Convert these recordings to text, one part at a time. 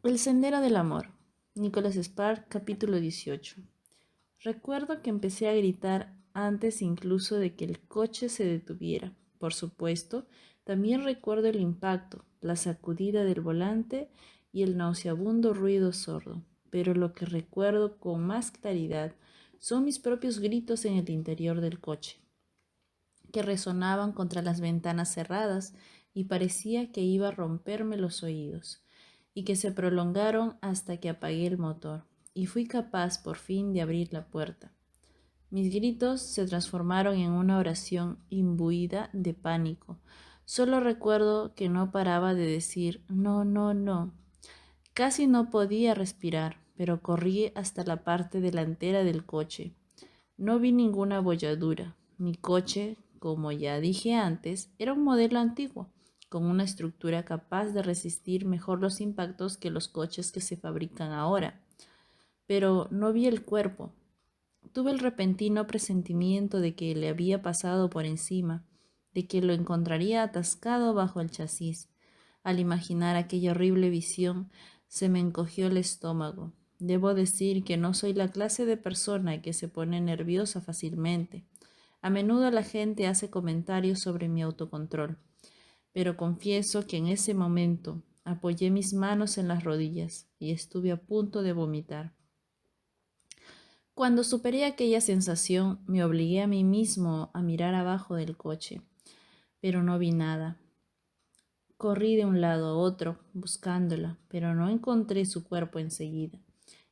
El sendero del amor. Nicholas Sparks, capítulo 18. Recuerdo que empecé a gritar antes incluso de que el coche se detuviera. Por supuesto, también recuerdo el impacto, la sacudida del volante y el nauseabundo ruido sordo. Pero lo que recuerdo con más claridad son mis propios gritos en el interior del coche, que resonaban contra las ventanas cerradas y parecía que iba a romperme los oídos, y que se prolongaron hasta que apagué el motor y fui capaz por fin de abrir la puerta. Mis gritos se transformaron en una oración imbuida de pánico. Solo recuerdo que no paraba de decir no, no, no. Casi no podía respirar, pero corrí hasta la parte delantera del coche. No vi ninguna abolladura. Mi coche, como ya dije antes, era un modelo antiguo, con una estructura capaz de resistir mejor los impactos que los coches que se fabrican ahora. Pero no vi el cuerpo. Tuve el repentino presentimiento de que le había pasado por encima, de que lo encontraría atascado bajo el chasis. Al imaginar aquella horrible visión, se me encogió el estómago. Debo decir que no soy la clase de persona que se pone nerviosa fácilmente. A menudo la gente hace comentarios sobre mi autocontrol, pero confieso que en ese momento apoyé mis manos en las rodillas y estuve a punto de vomitar. Cuando superé aquella sensación, me obligué a mí mismo a mirar abajo del coche, pero no vi nada. Corrí de un lado a otro buscándola, pero no encontré su cuerpo enseguida,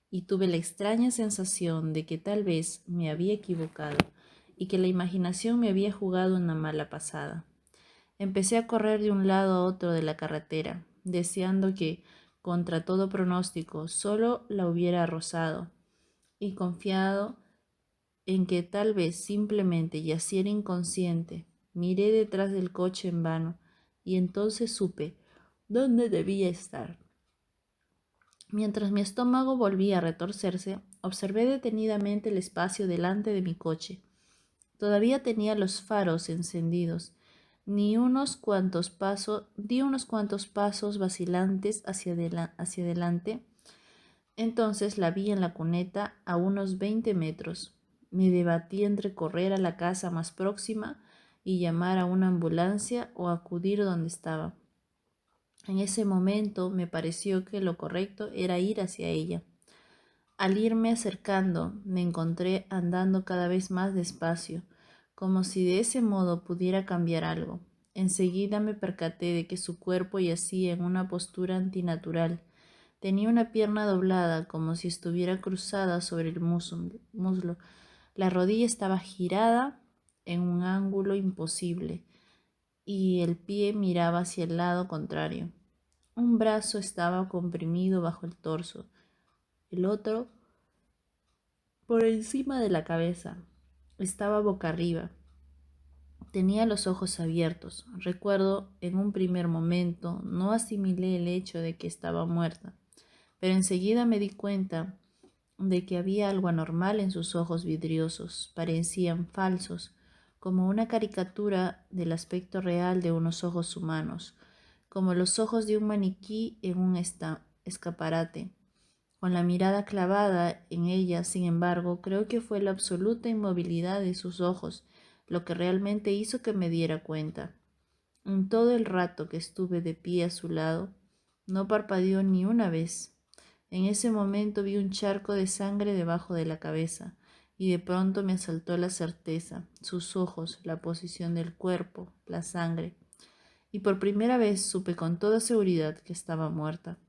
y tuve la extraña sensación de que tal vez me había equivocado y que la imaginación me había jugado una mala pasada. Empecé a correr de un lado a otro de la carretera, deseando que, contra todo pronóstico, solo la hubiera rozado, y confiado en que tal vez simplemente yaciera inconsciente. Miré detrás del coche en vano, y entonces supe dónde debía estar. Mientras mi estómago volvía a retorcerse, observé detenidamente el espacio delante de mi coche. Todavía tenía los faros encendidos. Di unos cuantos pasos vacilantes hacia adelante. Entonces la vi en la cuneta a unos 20 metros. Me debatí entre correr a la casa más próxima y llamar a una ambulancia o acudir donde estaba. En ese momento me pareció que lo correcto era ir hacia ella. Al irme acercando, me encontré andando cada vez más despacio, como si de ese modo pudiera cambiar algo. Enseguida me percaté de que su cuerpo yacía en una postura antinatural. Tenía una pierna doblada, como si estuviera cruzada sobre el muslo. La rodilla estaba girada en un ángulo imposible y el pie miraba hacia el lado contrario. Un brazo estaba comprimido bajo el torso, el otro por encima de la cabeza. Estaba boca arriba. Tenía los ojos abiertos. Recuerdo, en un primer momento, no asimilé el hecho de que estaba muerta, pero enseguida me di cuenta de que había algo anormal en sus ojos vidriosos. Parecían falsos, como una caricatura del aspecto real de unos ojos humanos, como los ojos de un maniquí en un escaparate. Con la mirada clavada en ella, sin embargo, creo que fue la absoluta inmovilidad de sus ojos lo que realmente hizo que me diera cuenta. En todo el rato que estuve de pie a su lado, no parpadeó ni una vez. En ese momento vi un charco de sangre debajo de la cabeza, y de pronto me asaltó la certeza, sus ojos, la posición del cuerpo, la sangre, y por primera vez supe con toda seguridad que estaba muerta.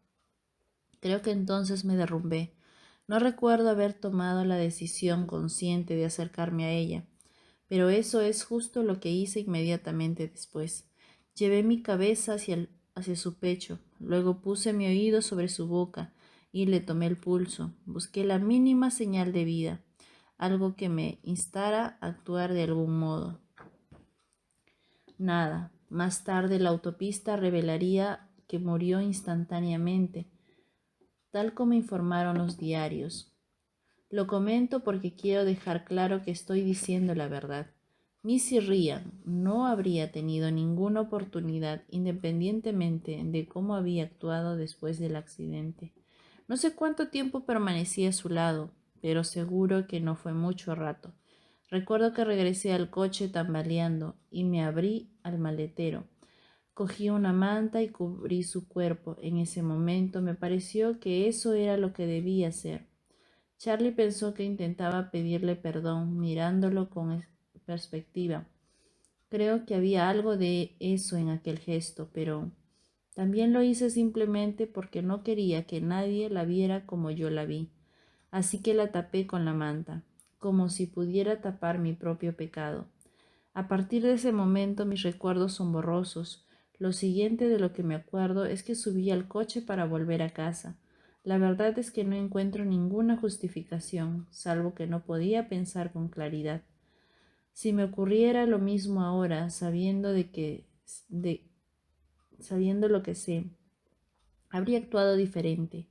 Creo que entonces me derrumbé. No recuerdo haber tomado la decisión consciente de acercarme a ella, pero eso es justo lo que hice inmediatamente después. Llevé mi cabeza hacia su pecho, luego puse mi oído sobre su boca y le tomé el pulso. Busqué la mínima señal de vida, algo que me instara a actuar de algún modo. Nada. Más tarde la autopista revelaría que murió instantáneamente, tal como informaron los diarios. Lo comento porque quiero dejar claro que estoy diciendo la verdad. Missy Ryan no habría tenido ninguna oportunidad, independientemente de cómo había actuado después del accidente. No sé cuánto tiempo permanecí a su lado, pero seguro que no fue mucho rato. Recuerdo que regresé al coche tambaleando y me abrí al maletero. Cogí una manta y cubrí su cuerpo. En ese momento me pareció que eso era lo que debía hacer. Charlie pensó que intentaba pedirle perdón, mirándolo con perspectiva. Creo que había algo de eso en aquel gesto, pero también lo hice simplemente porque no quería que nadie la viera como yo la vi. Así que la tapé con la manta, como si pudiera tapar mi propio pecado. A partir de ese momento mis recuerdos son borrosos. Lo siguiente de lo que me acuerdo es que subí al coche para volver a casa. La verdad es que no encuentro ninguna justificación, salvo que no podía pensar con claridad. Si me ocurriera lo mismo ahora, sabiendo lo que sé, habría actuado diferente.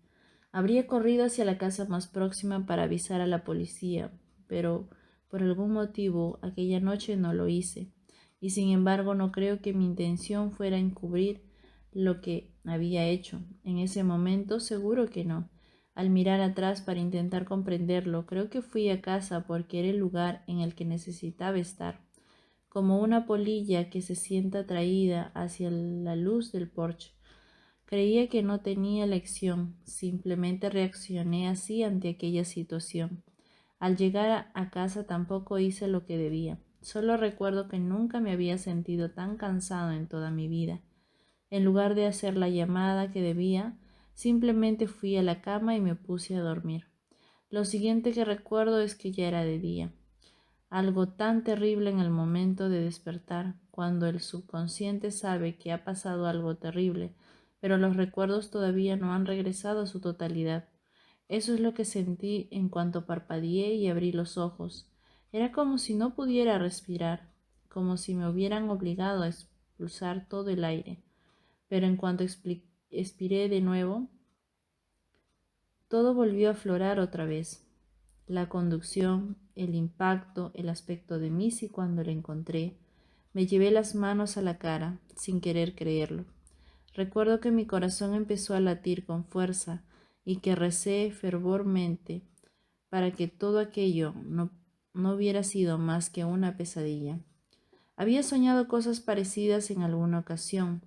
Habría corrido hacia la casa más próxima para avisar a la policía, pero por algún motivo aquella noche no lo hice, y sin embargo no creo que mi intención fuera encubrir lo que había hecho. En ese momento seguro que no. Al mirar atrás para intentar comprenderlo, creo que fui a casa porque era el lugar en el que necesitaba estar, como una polilla que se sienta atraída hacia la luz del porche. Creía que no tenía elección, simplemente reaccioné así ante aquella situación. Al llegar a casa tampoco hice lo que debía. Solo recuerdo que nunca me había sentido tan cansado en toda mi vida. En lugar de hacer la llamada que debía, simplemente fui a la cama y me puse a dormir. Lo siguiente que recuerdo es que ya era de día. Algo tan terrible en el momento de despertar, cuando el subconsciente sabe que ha pasado algo terrible, pero los recuerdos todavía no han regresado a su totalidad. Eso es lo que sentí en cuanto parpadeé y abrí los ojos. Era como si no pudiera respirar, como si me hubieran obligado a expulsar todo el aire. Pero en cuanto expiré de nuevo, todo volvió a aflorar otra vez. La conducción, el impacto, el aspecto de Missy cuando la encontré. Me llevé las manos a la cara, sin querer creerlo. Recuerdo que mi corazón empezó a latir con fuerza y que recé fervormente para que todo aquello no hubiera sido más que una pesadilla. Había soñado cosas parecidas en alguna ocasión,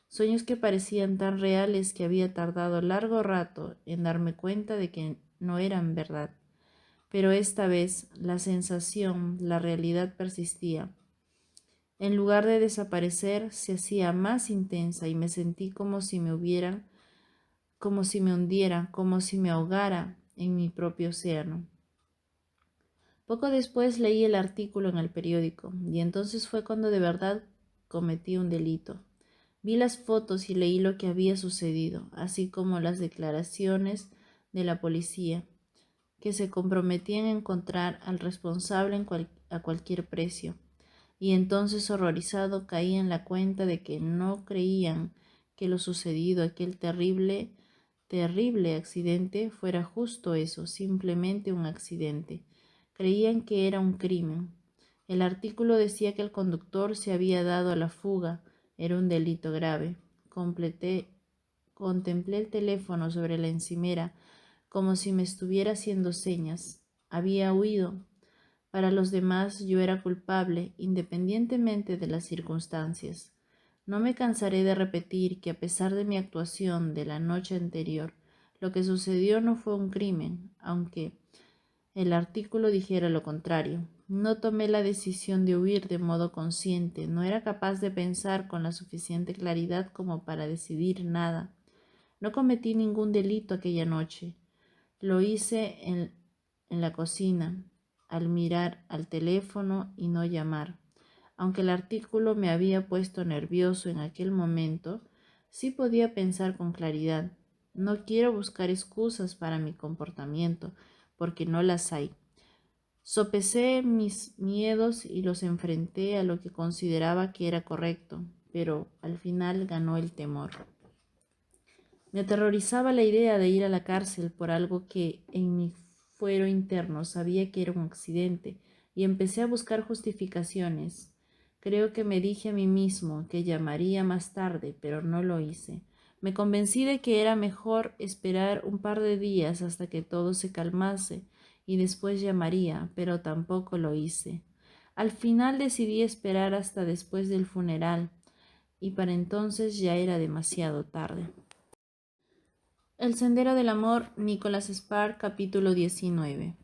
sueños que parecían tan reales que había tardado largo rato en darme cuenta de que no eran verdad. Pero esta vez la sensación, la realidad persistía. En lugar de desaparecer, se hacía más intensa y me sentí como si me hundiera, como si me ahogara en mi propio océano. Poco después leí el artículo en el periódico y entonces fue cuando de verdad cometí un delito. Vi las fotos y leí lo que había sucedido, así como las declaraciones de la policía, que se comprometían a encontrar al responsable a cualquier precio. Y entonces, horrorizado, caí en la cuenta de que no creían que lo sucedido, aquel terrible accidente, fuera justo eso, simplemente un accidente. Creían que era un crimen. El artículo decía que el conductor se había dado a la fuga, era un delito grave. Contemplé el teléfono sobre la encimera como si me estuviera haciendo señas. Había huido. Para los demás yo era culpable, independientemente de las circunstancias. No me cansaré de repetir que a pesar de mi actuación de la noche anterior, lo que sucedió no fue un crimen, aunque el artículo dijera lo contrario. No tomé la decisión de huir de modo consciente, no era capaz de pensar con la suficiente claridad como para decidir nada. No cometí ningún delito aquella noche. Lo hice en la cocina, al mirar al teléfono y no llamar. Aunque el artículo me había puesto nervioso en aquel momento, sí podía pensar con claridad. No quiero buscar excusas para mi comportamiento, porque no las hay. Sopesé mis miedos y los enfrenté a lo que consideraba que era correcto, pero al final ganó el temor. Me aterrorizaba la idea de ir a la cárcel por algo que en mi fuero interno sabía que era un accidente, y empecé a buscar justificaciones. Creo que me dije a mí mismo que llamaría más tarde, pero no lo hice. Me convencí de que era mejor esperar un par de días hasta que todo se calmase y después llamaría, pero tampoco lo hice. Al final decidí esperar hasta después del funeral, y para entonces ya era demasiado tarde. El Sendero del Amor, Nicholas Sparks, capítulo 19.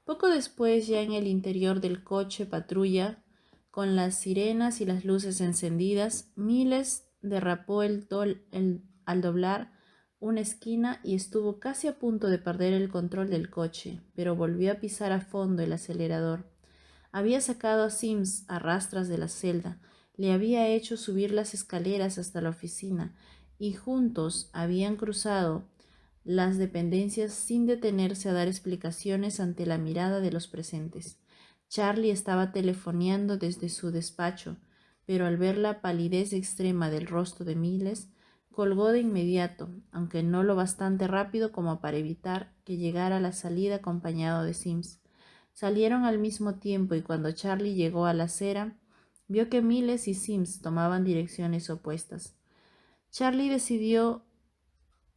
Poco después, ya en el interior del coche patrulla, con las sirenas y las luces encendidas, Miles derrapó al doblar una esquina y estuvo casi a punto de perder el control del coche, pero volvió a pisar a fondo el acelerador. Había sacado a Sims a rastras de la celda, le había hecho subir las escaleras hasta la oficina y juntos habían cruzado las dependencias sin detenerse a dar explicaciones ante la mirada de los presentes. Charlie estaba telefoneando desde su despacho, pero al ver la palidez extrema del rostro de Miles, colgó de inmediato, aunque no lo bastante rápido como para evitar que llegara a la salida acompañado de Sims. Salieron al mismo tiempo y cuando Charlie llegó a la acera, vio que Miles y Sims tomaban direcciones opuestas. Charlie decidió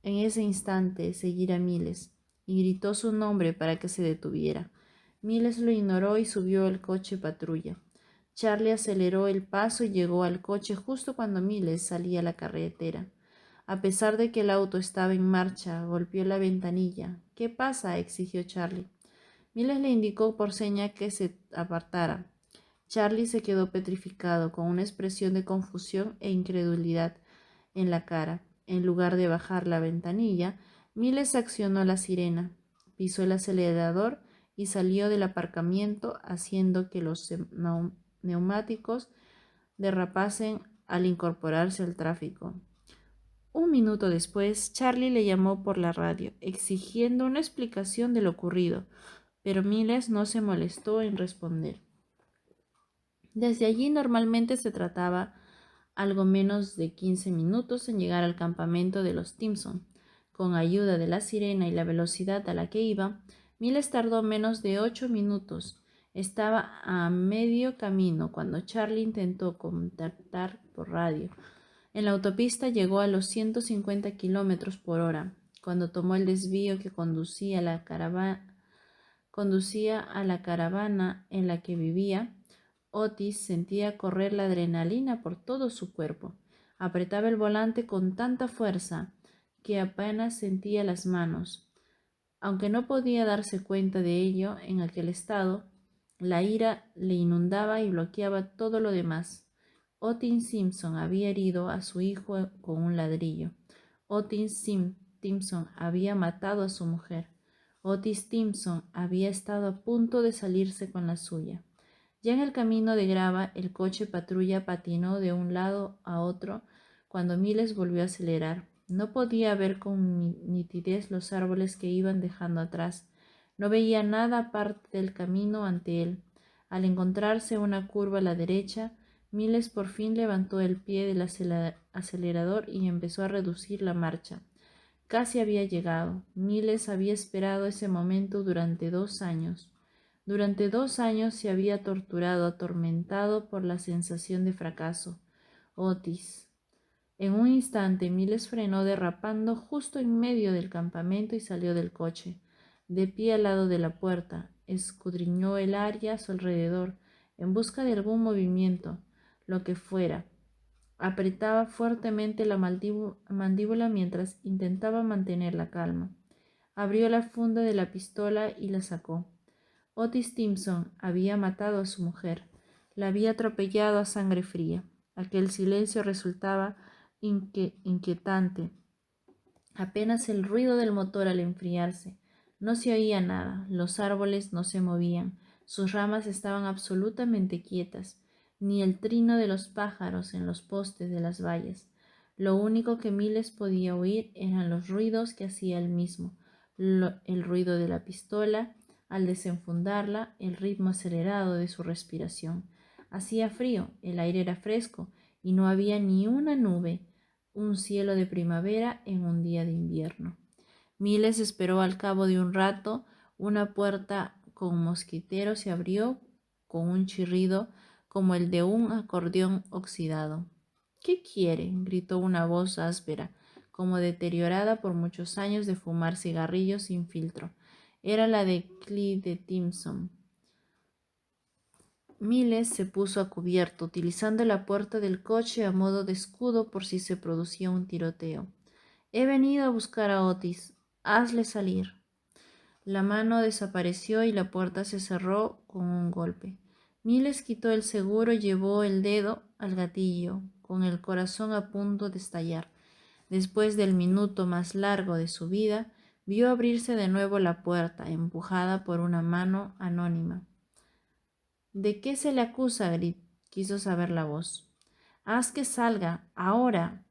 en ese instante seguir a Miles y gritó su nombre para que se detuviera. Miles lo ignoró y subió al coche patrulla. Charlie aceleró el paso y llegó al coche justo cuando Miles salía a la carretera. A pesar de que el auto estaba en marcha, golpeó la ventanilla. ¿Qué pasa?, exigió Charlie. Miles le indicó por seña que se apartara. Charlie se quedó petrificado, con una expresión de confusión e incredulidad en la cara. En lugar de bajar la ventanilla, Miles accionó la sirena, pisó el acelerador y salió del aparcamiento, haciendo que los neumáticos derrapasen al incorporarse al tráfico. Un minuto después, Charlie le llamó por la radio, exigiendo una explicación de lo ocurrido, pero Miles no se molestó en responder. Desde allí normalmente se trataba algo menos de 15 minutos en llegar al campamento de los Timpson. Con ayuda de la sirena y la velocidad a la que iba, Miles tardó menos de 8 minutos. Estaba a medio camino cuando Charlie intentó contactar por radio. En la autopista llegó a los 150 kilómetros por hora. Cuando tomó el desvío que conducía a la caravana en la que vivía, Otis sentía correr la adrenalina por todo su cuerpo. Apretaba el volante con tanta fuerza que apenas sentía las manos. Aunque no podía darse cuenta de ello en aquel estado, la ira le inundaba y bloqueaba todo lo demás. Otis Simpson había herido a su hijo con un ladrillo. Otis Simpson había matado a su mujer. Otis Simpson había estado a punto de salirse con la suya. Ya en el camino de grava, el coche patrulla patinó de un lado a otro cuando Miles volvió a acelerar. No podía ver con nitidez los árboles que iban dejando atrás. No veía nada aparte del camino ante él. Al encontrarse una curva a la derecha, Miles por fin levantó el pie del acelerador y empezó a reducir la marcha. Casi había llegado. Miles había esperado ese momento durante 2 años. Durante 2 años se había torturado, atormentado por la sensación de fracaso. Otis. En un instante, Miles frenó derrapando justo en medio del campamento y salió del coche. De pie al lado de la puerta, escudriñó el área a su alrededor, en busca de algún movimiento, lo que fuera. Apretaba fuertemente la mandíbula mientras intentaba mantener la calma. Abrió la funda de la pistola y la sacó. Otis Simpson había matado a su mujer. La había atropellado a sangre fría. Aquel silencio resultaba inquietante. Apenas el ruido del motor al enfriarse. No se oía nada. Los árboles no se movían. Sus ramas estaban absolutamente quietas. Ni el trino de los pájaros en los postes de las vallas. Lo único que Miles podía oír eran los ruidos que hacía él mismo. El ruido de la pistola al desenfundarla, el ritmo acelerado de su respiración. Hacía frío, el aire era fresco y no había ni una nube, un cielo de primavera en un día de invierno. Miles esperó. Al cabo de un rato, una puerta con mosquitero se abrió con un chirrido como el de un acordeón oxidado. —¿Qué quiere? —gritó una voz áspera, como deteriorada por muchos años de fumar cigarrillos sin filtro. Era la de Clyde de Timson. Miles se puso a cubierto, utilizando la puerta del coche a modo de escudo por si se producía un tiroteo. —He venido a buscar a Otis. Hazle salir. La mano desapareció y la puerta se cerró con un golpe. Miles quitó el seguro y llevó el dedo al gatillo, con el corazón a punto de estallar. Después del minuto más largo de su vida, vio abrirse de nuevo la puerta, empujada por una mano anónima. —¿De qué se le acusa? —quiso saber la voz. —Haz que salga, ahora.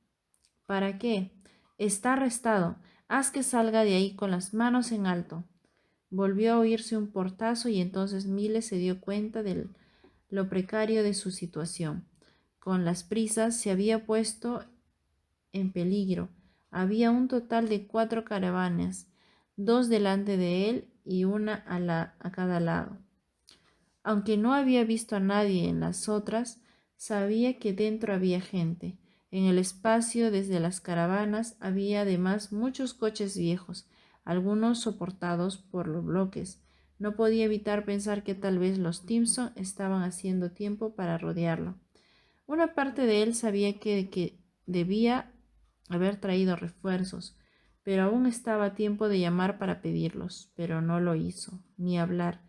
—¿Para qué? Está arrestado. Haz que salga de ahí con las manos en alto. Volvió a oírse un portazo y entonces Miles se dio cuenta de lo precario de su situación. Con las prisas se había puesto en peligro. Había un total de 4 caravanas, 2 delante de él y una a cada lado. Aunque no había visto a nadie en las otras, sabía que dentro había gente. En el espacio desde las caravanas había además muchos coches viejos, algunos soportados por los bloques. No podía evitar pensar que tal vez los Timson estaban haciendo tiempo para rodearlo. Una parte de él sabía que debía haber traído refuerzos, pero aún estaba a tiempo de llamar para pedirlos, pero no lo hizo, ni hablar,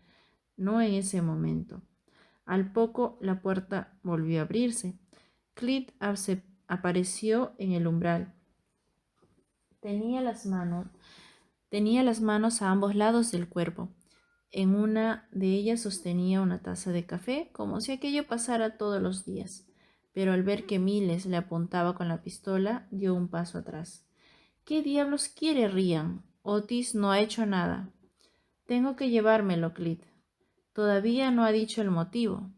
no en ese momento. Al poco la puerta volvió a abrirse. Clyde apareció en el umbral. Tenía las manos a ambos lados del cuerpo. En una de ellas sostenía una taza de café, como si aquello pasara todos los días. Pero al ver que Miles le apuntaba con la pistola, dio un paso atrás. —¿Qué diablos quiere, Ryan? Otis no ha hecho nada. —Tengo que llevármelo, Clyde. Todavía no ha dicho el motivo.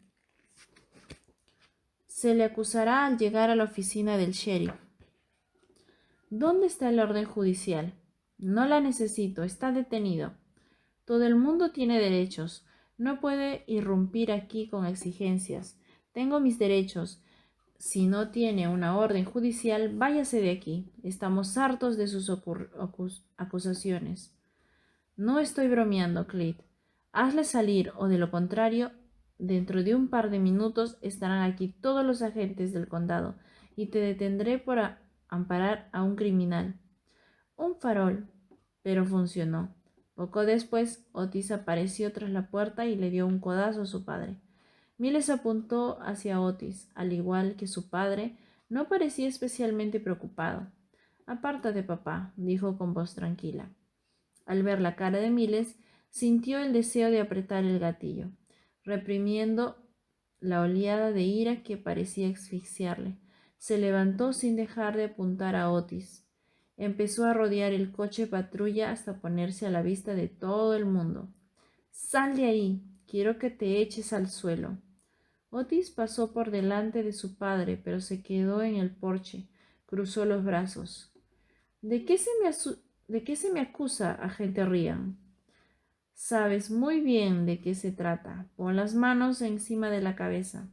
Se le acusará al llegar a la oficina del sheriff. —¿Dónde está el orden judicial? —No la necesito, está detenido. Todo el mundo tiene derechos. No puede irrumpir aquí con exigencias. Tengo mis derechos. Si no tiene una orden judicial, váyase de aquí. Estamos hartos de sus acusaciones. —No estoy bromeando, Clyde. Hazle salir o de lo contrario, dentro de un par de minutos estarán aquí todos los agentes del condado y te detendré por amparar a un criminal. Un farol, pero funcionó. Poco después, Otis apareció tras la puerta y le dio un codazo a su padre. Miles apuntó hacia Otis. Al igual que su padre, no parecía especialmente preocupado. —Apártate, papá —dijo con voz tranquila. Al ver la cara de Miles, sintió el deseo de apretar el gatillo, reprimiendo la oleada de ira que parecía asfixiarle. Se levantó sin dejar de apuntar a Otis. Empezó a rodear el coche patrulla hasta ponerse a la vista de todo el mundo. —¡Sal de ahí! Quiero que te eches al suelo. Otis pasó por delante de su padre, pero se quedó en el porche. Cruzó los brazos. ¿De qué se me acusa, agente Ryan? Sabes muy bien de qué se trata. Pon las manos encima de la cabeza.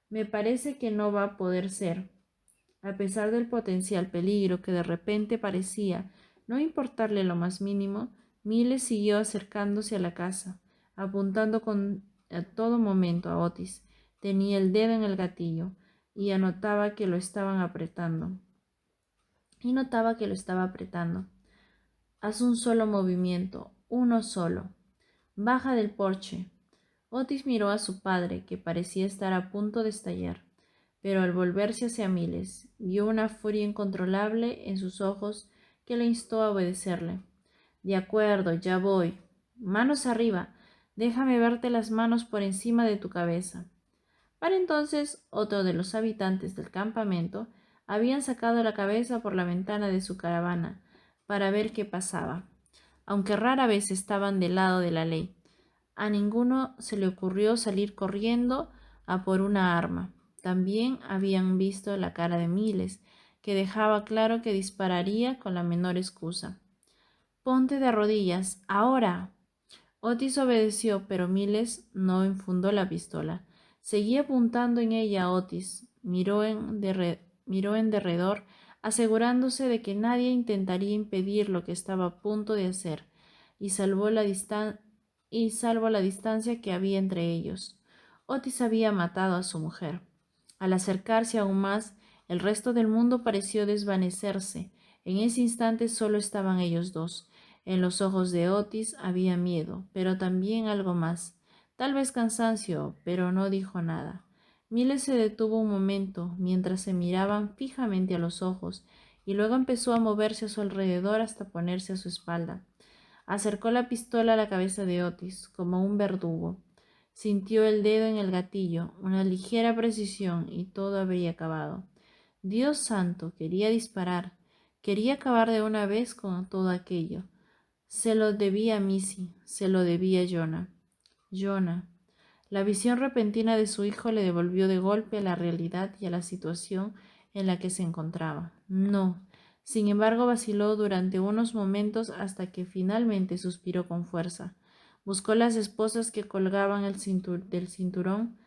Me parece que no va a poder ser. A pesar del potencial peligro que de repente parecía no importarle lo más mínimo, Miles siguió acercándose a la casa, apuntando a todo momento a Otis. Tenía el dedo en el gatillo y notaba que lo estaba apretando. Haz un solo movimiento, uno solo. Baja del porche. Otis miró a su padre, que parecía estar a punto de estallar, pero al volverse hacia Miles, vio una furia incontrolable en sus ojos que le instó a obedecerle. —De acuerdo, ya voy. Manos arriba. Déjame verte las manos por encima de tu cabeza. Para entonces, otro de los habitantes del campamento habían sacado la cabeza por la ventana de su caravana para ver qué pasaba, aunque rara vez estaban del lado de la ley. A ninguno se le ocurrió salir corriendo a por una arma. También habían visto la cara de Miles, que dejaba claro que dispararía con la menor excusa. —Ponte de rodillas, ahora. Otis obedeció, pero Miles no enfundó la pistola. Seguía apuntando en ella a Otis. Miró en derredor, asegurándose de que nadie intentaría impedir lo que estaba a punto de hacer, y salvo la distancia que había entre ellos. Otis había matado a su mujer. Al acercarse aún más, el resto del mundo pareció desvanecerse. En ese instante solo estaban ellos dos. En los ojos de Otis había miedo, pero también algo más. Tal vez cansancio, pero no dijo nada. Miles se detuvo un momento mientras se miraban fijamente a los ojos y luego empezó a moverse a su alrededor hasta ponerse a su espalda. Acercó la pistola a la cabeza de Otis, como un verdugo. Sintió el dedo en el gatillo, una ligera precisión, y todo habría acabado. Dios santo, quería disparar. Quería acabar de una vez con todo aquello. Se lo debía a Missy, se lo debía a Jonah. Jonah. La visión repentina de su hijo le devolvió de golpe a la realidad y a la situación en la que se encontraba. No. Sin embargo, vaciló durante unos momentos hasta que finalmente suspiró con fuerza. Buscó las esposas que colgaban del cinturón.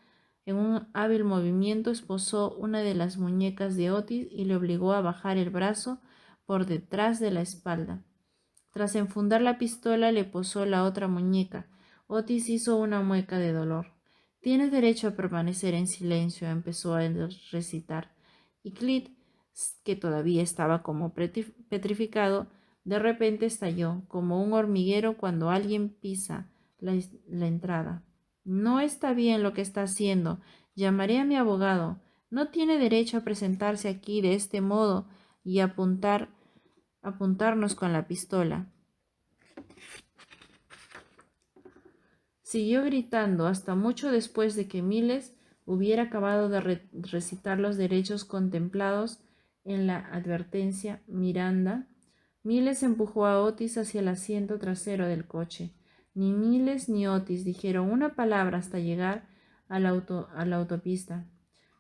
En un hábil movimiento esposó una de las muñecas de Otis y le obligó a bajar el brazo por detrás de la espalda. Tras enfundar la pistola, le posó la otra muñeca. Otis hizo una mueca de dolor. Tienes derecho a permanecer en silencio, empezó a recitar. Y Clit, que todavía estaba como petrificado, de repente estalló, como un hormiguero cuando alguien pisa la entrada. No está bien lo que está haciendo. Llamaré a mi abogado. No tiene derecho a presentarse aquí de este modo y apuntarnos con la pistola. Siguió gritando hasta mucho después de que Miles hubiera acabado de recitar los derechos contemplados en la advertencia Miranda. Miles empujó a Otis hacia el asiento trasero del coche. Ni Miles ni Otis dijeron una palabra hasta llegar a la autopista.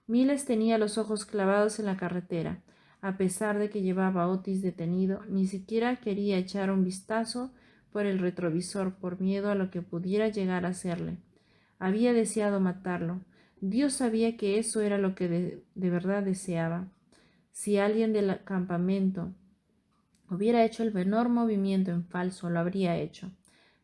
Miles tenía los ojos clavados en la carretera. A pesar de que llevaba a Otis detenido, ni siquiera quería echar un vistazo por el retrovisor por miedo a lo que pudiera llegar a hacerle. Había deseado matarlo. Dios sabía que eso era lo que de verdad deseaba. Si alguien del campamento hubiera hecho el menor movimiento en falso, lo habría hecho.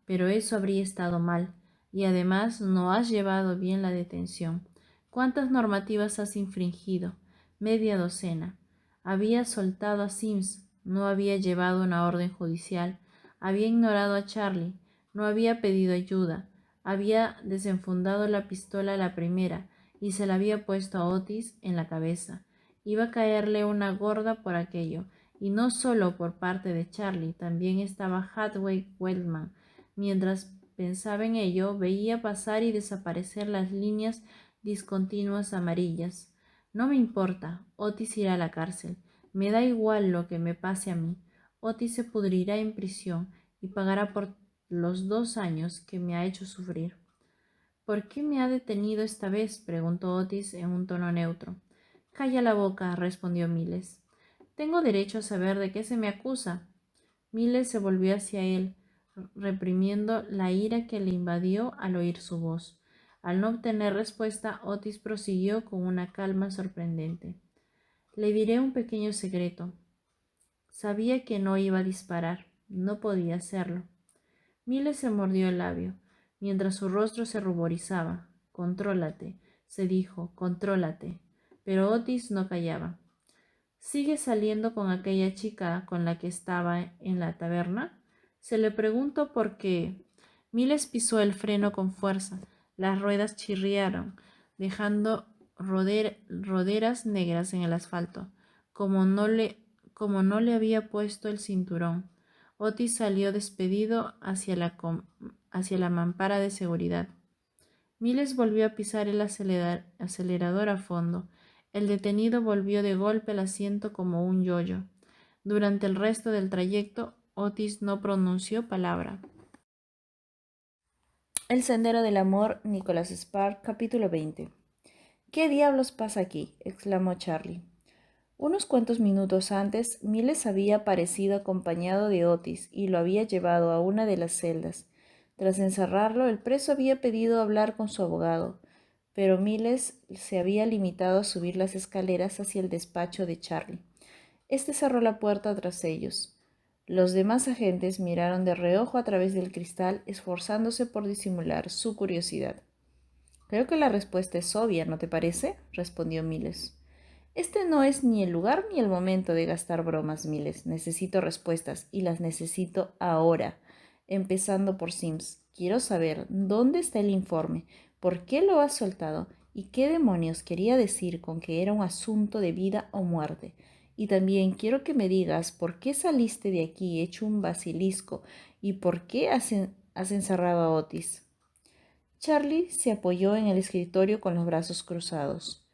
Pero eso habría estado mal, y además no has llevado bien la detención. ¿Cuántas normativas has infringido? Media docena. Había soltado a Sims, no había llevado una orden judicial, había ignorado a Charlie, no había pedido ayuda, había desenfundado la pistola a la primera y se la había puesto a Otis en la cabeza. Iba a caerle una gorda por aquello, y no solo por parte de Charlie, también estaba Hathaway Wellman. Mientras pensaba en ello, veía pasar y desaparecer las líneas discontinuas amarillas. No me importa, Otis irá a la cárcel. Me da igual lo que me pase a mí. Otis se pudrirá en prisión y pagará por los 2 años que me ha hecho sufrir. ¿Por qué me ha detenido esta vez?, preguntó Otis en un tono neutro. Calla la boca, respondió Miles. Tengo derecho a saber de qué se me acusa. Miles se volvió hacia él, reprimiendo la ira que le invadió al oír su voz. Al no obtener respuesta, Otis prosiguió con una calma sorprendente. Le diré un pequeño secreto. Sabía que no iba a disparar. No podía hacerlo. Miles se mordió el labio, mientras su rostro se ruborizaba. Contrólate, se dijo, contrólate. Pero Otis no callaba. ¿Sigue saliendo con aquella chica con la que estaba en la taberna? Se le preguntó por qué. Miles pisó el freno con fuerza. Las ruedas chirriaron, dejando roderas negras en el asfalto, como no le había puesto el cinturón. Otis salió despedido hacia la mampara de seguridad. Miles volvió a pisar el acelerador a fondo. El detenido volvió de golpe al asiento como un yoyo. Durante el resto del trayecto, Otis no pronunció palabra. El Sendero del Amor, Nicholas Sparks, capítulo 20. ¿Qué diablos pasa aquí?, exclamó Charlie. Unos cuantos minutos antes, Miles había aparecido acompañado de Otis y lo había llevado a una de las celdas. Tras encerrarlo, el preso había pedido hablar con su abogado, pero Miles se había limitado a subir las escaleras hacia el despacho de Charlie. Este cerró la puerta tras ellos. Los demás agentes miraron de reojo a través del cristal, esforzándose por disimular su curiosidad. Creo que la respuesta es obvia, ¿no te parece?, respondió Miles. Este no es ni el lugar ni el momento de gastar bromas, Miles. Necesito respuestas y las necesito ahora. Empezando por Sims. Quiero saber dónde está el informe, por qué lo has soltado y qué demonios quería decir con que era un asunto de vida o muerte. Y también quiero que me digas por qué saliste de aquí hecho un basilisco y por qué has encerrado a Otis. Charlie se apoyó en el escritorio con los brazos cruzados.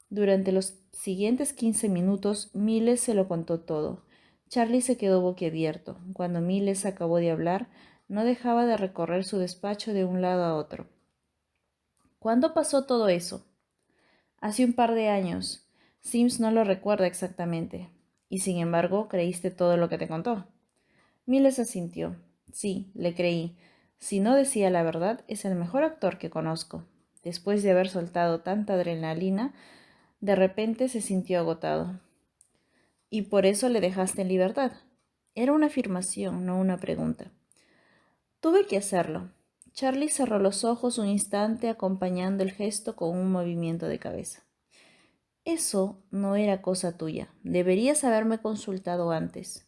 Durante los siguientes 15 minutos, Miles se lo contó todo. Charlie se quedó boquiabierto. Cuando Miles acabó de hablar, no dejaba de recorrer su despacho de un lado a otro. ¿Cuándo pasó todo eso? Hace un par de años. Sims no lo recuerda exactamente. Y sin embargo, ¿creíste todo lo que te contó? Miles asintió. Sí, le creí. Si no decía la verdad, es el mejor actor que conozco. Después de haber soltado tanta adrenalina, de repente se sintió agotado. ¿Y por eso le dejaste en libertad? Era una afirmación, no una pregunta. Tuve que hacerlo. Charlie cerró los ojos un instante acompañando el gesto con un movimiento de cabeza. Eso no era cosa tuya. Deberías haberme consultado antes.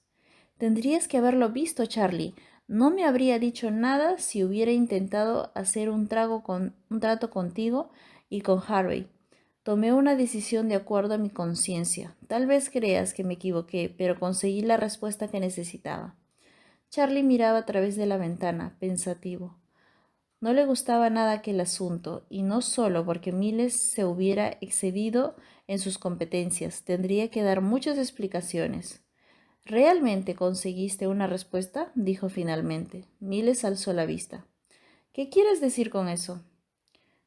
Tendrías que haberlo visto, Charlie. No me habría dicho nada si hubiera intentado hacer un trato contigo y con Harvey. Tomé una decisión de acuerdo a mi conciencia. Tal vez creas que me equivoqué, pero conseguí la respuesta que necesitaba. Charlie miraba a través de la ventana, pensativo. No le gustaba nada aquel asunto, y no solo porque Miles se hubiera excedido en sus competencias, tendría que dar muchas explicaciones. ¿Realmente conseguiste una respuesta?, dijo finalmente. Miles alzó la vista. ¿Qué quieres decir con eso?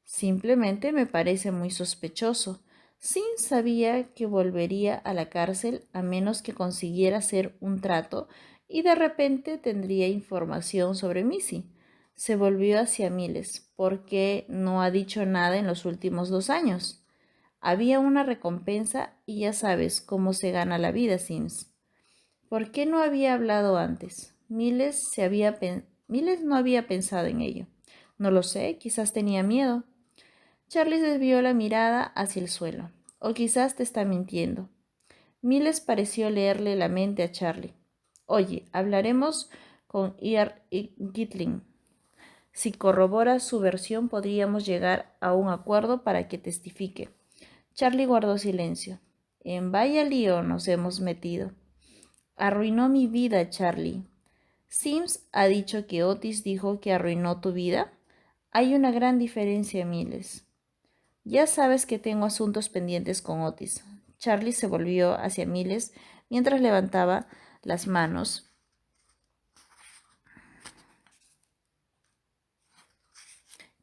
Simplemente me parece muy sospechoso. Sin sabía que volvería a la cárcel a menos que consiguiera hacer un trato y de repente tendría información sobre Missy. Se volvió hacia Miles. ¿Por qué no ha dicho nada en los últimos 2 años? Había una recompensa y ya sabes cómo se gana la vida, Sims. ¿Por qué no había hablado antes? Miles no había pensado en ello. No lo sé, quizás tenía miedo. Charlie desvió la mirada hacia el suelo. O quizás te está mintiendo. Miles pareció leerle la mente a Charlie. Oye, hablaremos con Ian Gitling. Si corrobora su versión, podríamos llegar a un acuerdo para que testifique. Charlie guardó silencio. En vaya lío nos hemos metido. Arruinó mi vida, Charlie. Sims ha dicho que Otis dijo que arruinó tu vida. Hay una gran diferencia, Miles. Ya sabes que tengo asuntos pendientes con Otis. Charlie se volvió hacia Miles mientras levantaba las manos.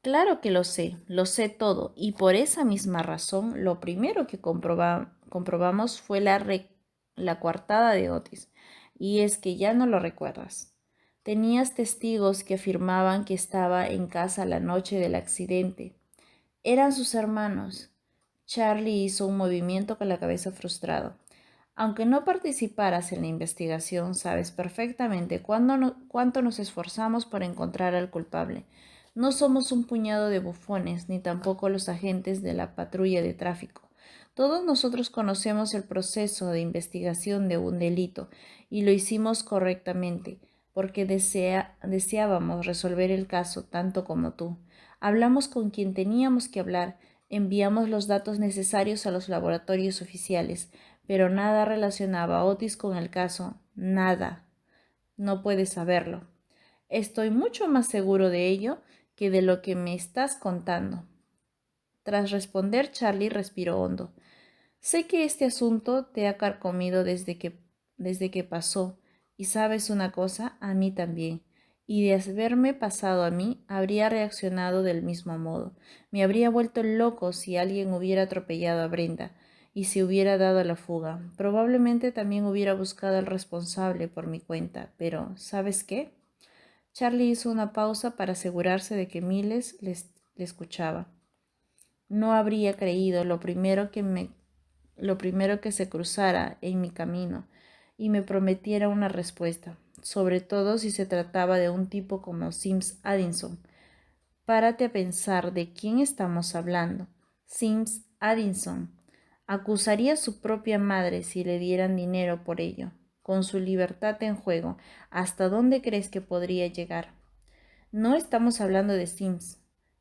Claro que lo sé todo, y por esa misma razón, lo primero que comprobamos fue la coartada de Otis, y es que ya no lo recuerdas. Tenías testigos que afirmaban que estaba en casa la noche del accidente. Eran sus hermanos. Charlie hizo un movimiento con la cabeza frustrado. Aunque no participaras en la investigación, sabes perfectamente cuánto nos esforzamos por encontrar al culpable. No somos un puñado de bufones, ni tampoco los agentes de la patrulla de tráfico. Todos nosotros conocemos el proceso de investigación de un delito y lo hicimos correctamente, porque deseábamos resolver el caso tanto como tú. Hablamos con quien teníamos que hablar, enviamos los datos necesarios a los laboratorios oficiales, pero nada relacionaba a Otis con el caso, nada. No puedes saberlo. Estoy mucho más seguro de ello que de lo que me estás contando. Tras responder, Charlie respiró hondo. Sé que este asunto te ha carcomido desde que pasó, y sabes una cosa, a mí también. Y de haberme pasado a mí, habría reaccionado del mismo modo. Me habría vuelto loco si alguien hubiera atropellado a Brenda y se hubiera dado a la fuga. Probablemente también hubiera buscado al responsable por mi cuenta, pero ¿sabes qué? Charlie hizo una pausa para asegurarse de que Miles le escuchaba. No habría creído lo primero que se cruzara en mi camino y me prometiera una respuesta, sobre todo si se trataba de un tipo como Sims Addison. Párate a pensar de quién estamos hablando. Sims Addison acusaría a su propia madre si le dieran dinero por ello. Con su libertad en juego, ¿hasta dónde crees que podría llegar? No estamos hablando de Sims.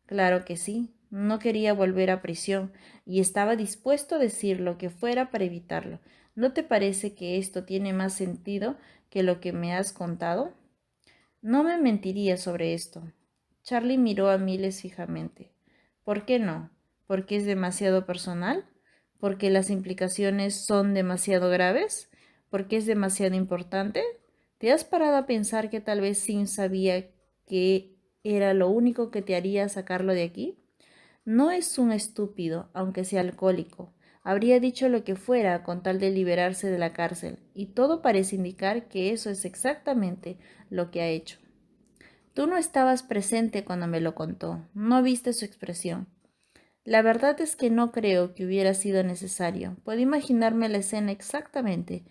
Claro que sí. No quería volver a prisión y estaba dispuesto a decir lo que fuera para evitarlo. ¿No te parece que esto tiene más sentido que lo que me has contado? No me mentiría sobre esto. Charlie miró a Miles fijamente. ¿Por qué no? ¿Porque es demasiado personal? ¿Porque las implicaciones son demasiado graves? ¿Porque es demasiado importante? ¿Te has parado a pensar que tal vez Sim sabía que era lo único que te haría sacarlo de aquí? No es un estúpido, aunque sea alcohólico. Habría dicho lo que fuera con tal de liberarse de la cárcel, y todo parece indicar que eso es exactamente lo que ha hecho. Tú no estabas presente cuando me lo contó, no viste su expresión. La verdad es que no creo que hubiera sido necesario. Puedo imaginarme la escena exactamente,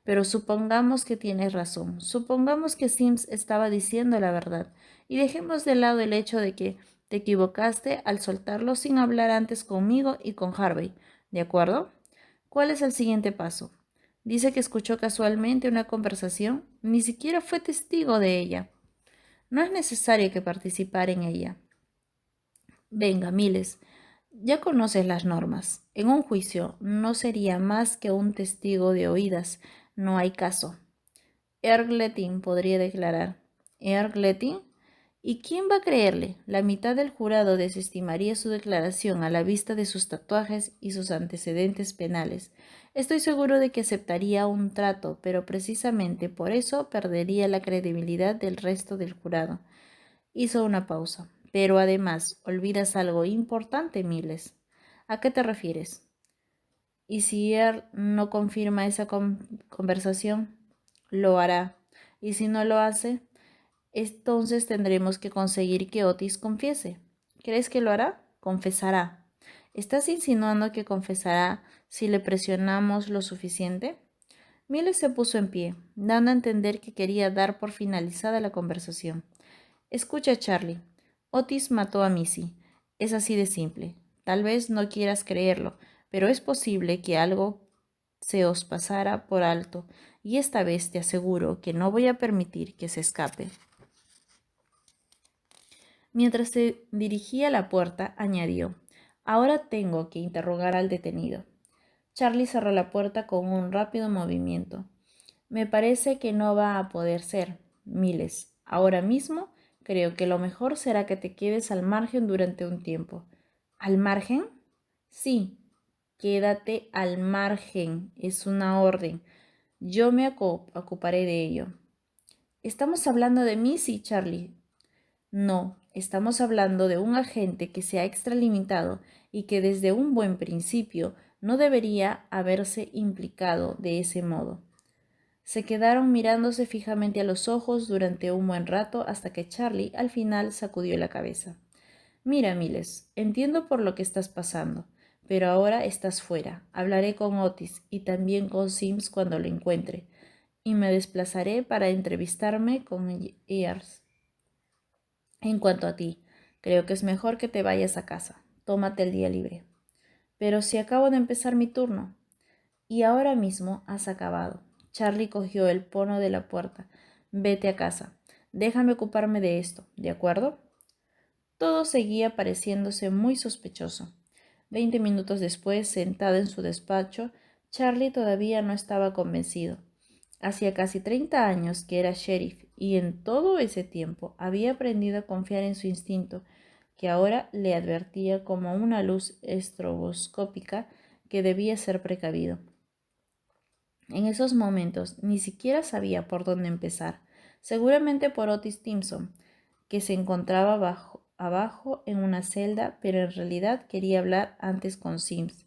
pero supongamos que tienes razón. Supongamos que Sims estaba diciendo la verdad y dejemos de lado el hecho de que te equivocaste al soltarlo sin hablar antes conmigo y con Harvey. ¿De acuerdo? ¿Cuál es el siguiente paso? Dice que escuchó casualmente una conversación, ni siquiera fue testigo de ella. No es necesario que participara en ella. Venga, Miles, ya conoces las normas. En un juicio no sería más que un testigo de oídas. No hay caso. Ergletin podría declarar. ¿Ergletin? ¿Y quién va a creerle? La mitad del jurado desestimaría su declaración a la vista de sus tatuajes y sus antecedentes penales. Estoy seguro de que aceptaría un trato, pero precisamente por eso perdería la credibilidad del resto del jurado. Hizo una pausa. Pero además, olvidas algo importante, Miles. ¿A qué te refieres? ¿Y si él no confirma esa conversación? Lo hará. ¿Y si no lo hace? Entonces tendremos que conseguir que Otis confiese. ¿Crees que lo hará? Confesará. ¿Estás insinuando que confesará si le presionamos lo suficiente? Miles se puso en pie, dando a entender que quería dar por finalizada la conversación. Escucha, Charlie. Otis mató a Missy. Es así de simple. Tal vez no quieras creerlo, pero es posible que algo se os pasara por alto, y esta vez te aseguro que no voy a permitir que se escape. Mientras se dirigía a la puerta, añadió, ahora tengo que interrogar al detenido. Charlie cerró la puerta con un rápido movimiento. Me parece que no va a poder ser, Miles. Ahora mismo creo que lo mejor será que te quedes al margen durante un tiempo. ¿Al margen? Sí, quédate al margen. Es una orden. Yo me ocuparé de ello. Estamos hablando de Missy, Charlie. No, estamos hablando de un agente que se ha extralimitado y que desde un buen principio no debería haberse implicado de ese modo. Se quedaron mirándose fijamente a los ojos durante un buen rato hasta que Charlie al final sacudió la cabeza. Mira, Miles, entiendo por lo que estás pasando, pero ahora estás fuera. Hablaré con Otis y también con Sims cuando lo encuentre, y me desplazaré para entrevistarme con Ears. En cuanto a ti, creo que es mejor que te vayas a casa. Tómate el día libre. Pero si acabo de empezar mi turno. Y ahora mismo has acabado. Charlie cogió el pono de la puerta. Vete a casa. Déjame ocuparme de esto, ¿de acuerdo? Todo seguía pareciéndose muy sospechoso. 20 minutos después, sentado en su despacho, Charlie todavía no estaba convencido. Hacía casi 30 años que era sheriff y en todo ese tiempo había aprendido a confiar en su instinto, que ahora le advertía como una luz estroboscópica que debía ser precavido. En esos momentos ni siquiera sabía por dónde empezar, seguramente por Otis Simpson, que se encontraba abajo en una celda, pero en realidad quería hablar antes con Sims.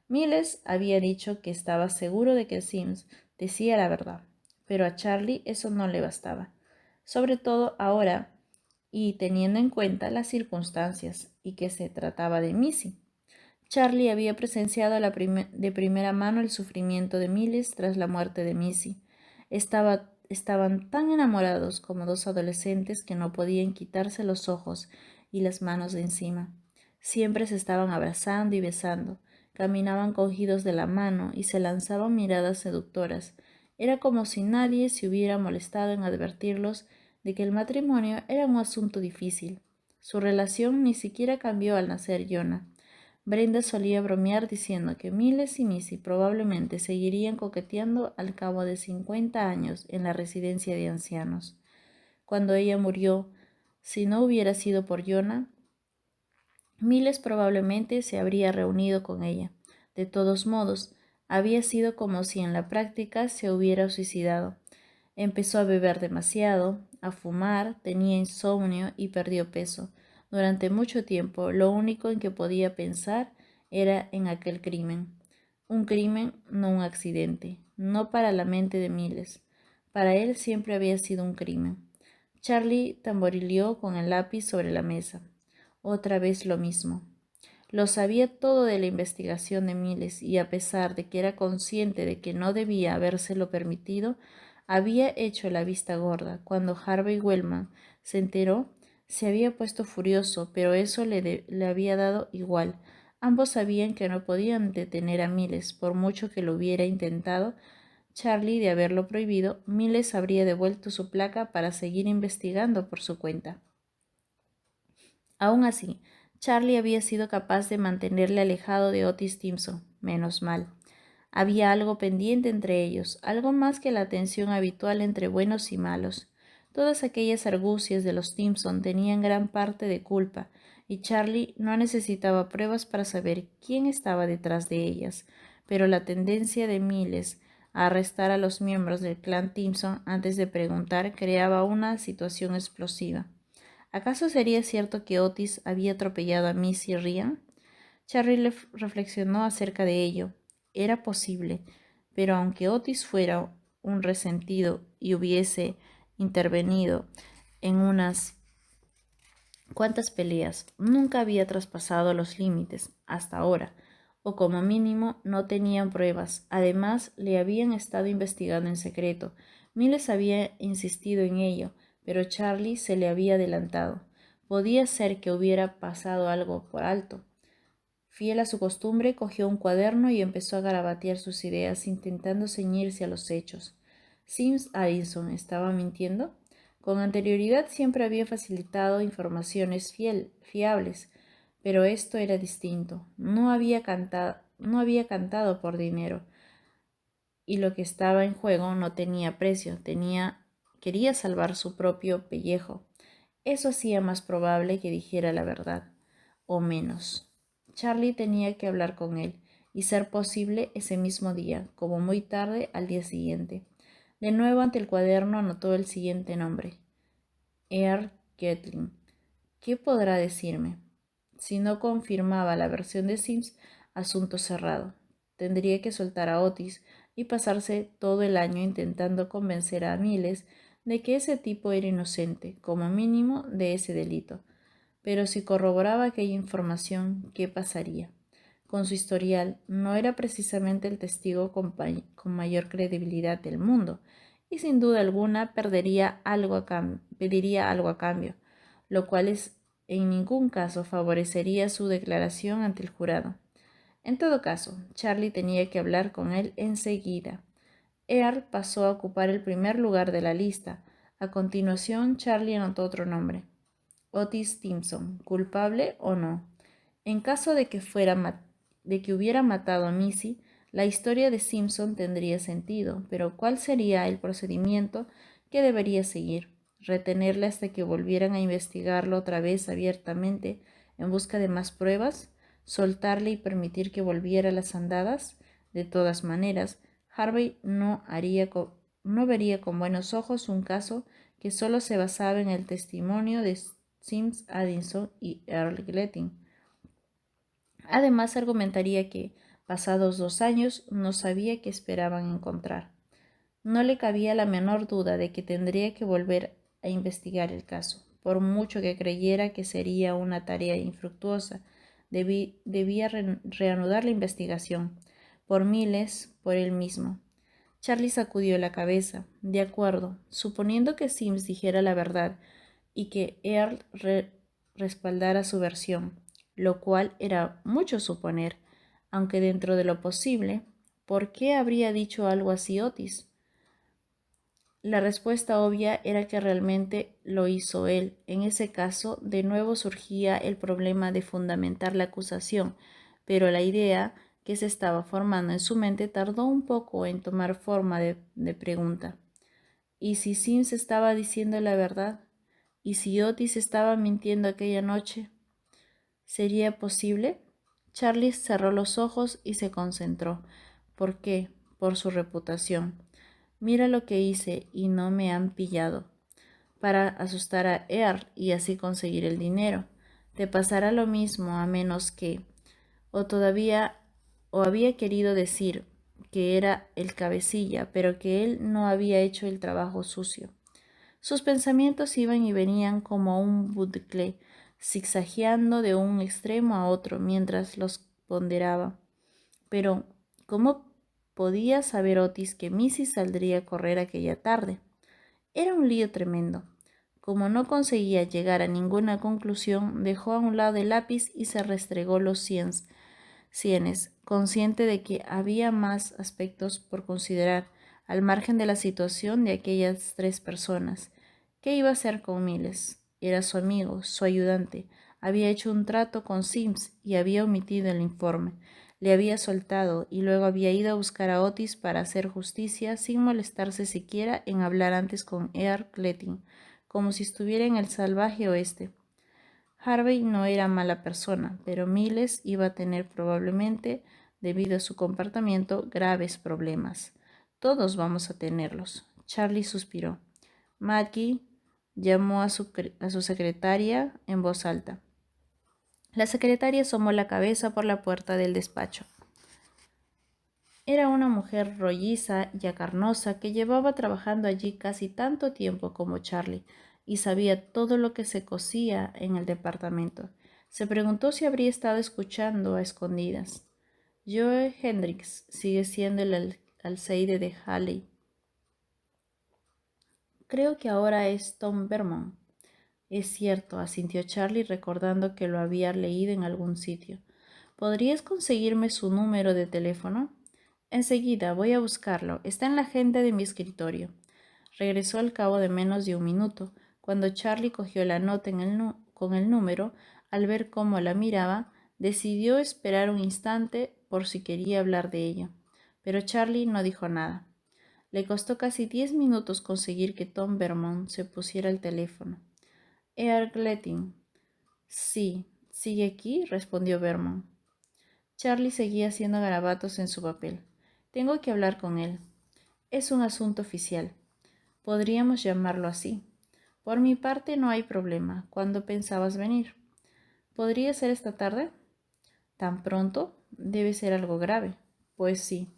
Miles había dicho que estaba seguro de que Sims decía la verdad, pero a Charlie eso no le bastaba, sobre todo ahora y teniendo en cuenta las circunstancias y que se trataba de Missy. Charlie había presenciado de primera mano el sufrimiento de Miles tras la muerte de Missy. Estaban tan enamorados como dos adolescentes que no podían quitarse los ojos y las manos de encima. Siempre se estaban abrazando y besando, caminaban cogidos de la mano y se lanzaban miradas seductoras. Era como si nadie se hubiera molestado en advertirlos de que el matrimonio era un asunto difícil. Su relación ni siquiera cambió al nacer Jonah. Brenda solía bromear diciendo que Miles y Missy probablemente seguirían coqueteando al cabo de 50 años en la residencia de ancianos. Cuando ella murió, si no hubiera sido por Jonah, Miles probablemente se habría reunido con ella. De todos modos, había sido como si en la práctica se hubiera suicidado. Empezó a beber demasiado, a fumar, tenía insomnio y perdió peso. Durante mucho tiempo, lo único en que podía pensar era en aquel crimen. Un crimen, no un accidente, no para la mente de Miles. Para él siempre había sido un crimen. Charlie tamborileó con el lápiz sobre la mesa. Otra vez lo mismo. Lo sabía todo de la investigación de Miles y a pesar de que era consciente de que no debía habérselo permitido, había hecho la vista gorda. Cuando Harvey Wellman se enteró, se había puesto furioso, pero eso le había dado igual. Ambos sabían que no podían detener a Miles, por mucho que lo hubiera intentado. Charlie, de haberlo prohibido, Miles habría devuelto su placa para seguir investigando por su cuenta. Aún así, Charlie había sido capaz de mantenerle alejado de Otis Simpson, menos mal. Había algo pendiente entre ellos, algo más que la tensión habitual entre buenos y malos. Todas aquellas argucias de los Simpson tenían gran parte de culpa, y Charlie no necesitaba pruebas para saber quién estaba detrás de ellas, pero la tendencia de Miles a arrestar a los miembros del clan Simpson antes de preguntar creaba una situación explosiva. ¿Acaso sería cierto que Otis había atropellado a Missy Ryan? Charlie reflexionó acerca de ello. Era posible, pero aunque Otis fuera un resentido y hubiese intervenido en unas cuantas peleas, nunca había traspasado los límites hasta ahora, o como mínimo no tenían pruebas. Además, le habían estado investigando en secreto. Miles había insistido en ello, pero Charlie se le había adelantado. Podía ser que hubiera pasado algo por alto. Fiel a su costumbre, cogió un cuaderno y empezó a garabatear sus ideas, intentando ceñirse a los hechos. ¿Sims Addison estaba mintiendo? Con anterioridad siempre había facilitado informaciones fiables, pero esto era distinto. No había cantado por dinero, y lo que estaba en juego no tenía precio, quería salvar su propio pellejo. Eso hacía más probable que dijera la verdad, o menos. Charlie tenía que hablar con él, y ser posible ese mismo día, como muy tarde al día siguiente. De nuevo ante el cuaderno anotó el siguiente nombre: Earl Gatling. ¿Qué podrá decirme? Si no confirmaba la versión de Sims, asunto cerrado. Tendría que soltar a Otis y pasarse todo el año intentando convencer a Miles de que ese tipo era inocente, como mínimo, de ese delito. Pero si corroboraba aquella información, ¿qué pasaría? Con su historial, no era precisamente el testigo con mayor credibilidad del mundo, y sin duda alguna pediría algo a cambio, lo cual en ningún caso favorecería su declaración ante el jurado. En todo caso, Charlie tenía que hablar con él enseguida. Earl pasó a ocupar el primer lugar de la lista. A continuación, Charlie anotó otro nombre: Otis Simpson, culpable o no. En caso de que hubiera matado a Missy, la historia de Simpson tendría sentido, pero ¿cuál sería el procedimiento que debería seguir? ¿Retenerle hasta que volvieran a investigarlo otra vez abiertamente en busca de más pruebas? ¿Soltarle y permitir que volviera a las andadas? De todas maneras, Harvey no vería con buenos ojos un caso que solo se basaba en el testimonio de Sims Addison y Earl Gletting. Además, argumentaría que, pasados 2 años, no sabía qué esperaban encontrar. No le cabía la menor duda de que tendría que volver a investigar el caso, por mucho que creyera que sería una tarea infructuosa. Debía reanudar la investigación, por Miles, por él mismo. Charlie sacudió la cabeza. De acuerdo, suponiendo que Sims dijera la verdad y que Earl respaldara su versión, lo cual era mucho suponer, aunque dentro de lo posible, ¿por qué habría dicho algo así Otis? La respuesta obvia era que realmente lo hizo él. En ese caso, de nuevo surgía el problema de fundamentar la acusación, pero la idea que se estaba formando en su mente tardó un poco en tomar forma de pregunta. ¿Y si Sims estaba diciendo la verdad? ¿Y si Otis estaba mintiendo aquella noche? ¿Sería posible? Charlie cerró los ojos y se concentró. ¿Por qué? Por su reputación. Mira lo que hice y no me han pillado. Para asustar a Earl y así conseguir el dinero. Te pasará lo mismo a menos que... o había querido decir que era el cabecilla, pero que él no había hecho el trabajo sucio. Sus pensamientos iban y venían como un bucle, zigzagueando de un extremo a otro mientras los ponderaba. Pero, ¿cómo podía saber Otis que Missy saldría a correr aquella tarde? Era un lío tremendo. Como no conseguía llegar a ninguna conclusión, dejó a un lado el lápiz y se restregó los sienes, consciente de que había más aspectos por considerar, al margen de la situación de aquellas tres personas. ¿Qué iba a hacer con Miles? Era su amigo, su ayudante. Había hecho un trato con Sims y había omitido el informe. Le había soltado y luego había ido a buscar a Otis para hacer justicia sin molestarse siquiera en hablar antes con Earl Cletting, como si estuviera en el salvaje oeste. Harvey no era mala persona, pero Miles iba a tener probablemente, debido a su comportamiento, graves problemas. Todos vamos a tenerlos. Charlie suspiró. Maggie llamó a su secretaria en voz alta. La secretaria asomó la cabeza por la puerta del despacho. Era una mujer rolliza y acarnosa que llevaba trabajando allí casi tanto tiempo como Charlie y sabía todo lo que se cosía en el departamento. Se preguntó si habría estado escuchando a escondidas. Joe Hendricks sigue siendo el alcaide de Halley. Creo que ahora es Tom Vermont. Es cierto, asintió Charlie recordando que lo había leído en algún sitio. ¿Podrías conseguirme su número de teléfono? Enseguida, voy a buscarlo. Está en la agenda de mi escritorio. Regresó al cabo de menos de un minuto. Cuando Charlie cogió la nota con el número, al ver cómo la miraba, decidió esperar un instante por si quería hablar de ello. Pero Charlie no dijo nada. Le costó casi 10 minutos conseguir que Tom Vermont se pusiera al teléfono. Earl Cletting. Sí, ¿sigue aquí?, respondió Vermont. Charlie seguía haciendo garabatos en su papel. Tengo que hablar con él. Es un asunto oficial. Podríamos llamarlo así. Por mi parte no hay problema. ¿Cuándo pensabas venir? ¿Podría ser esta tarde? ¿Tan pronto? Debe ser algo grave. Pues sí.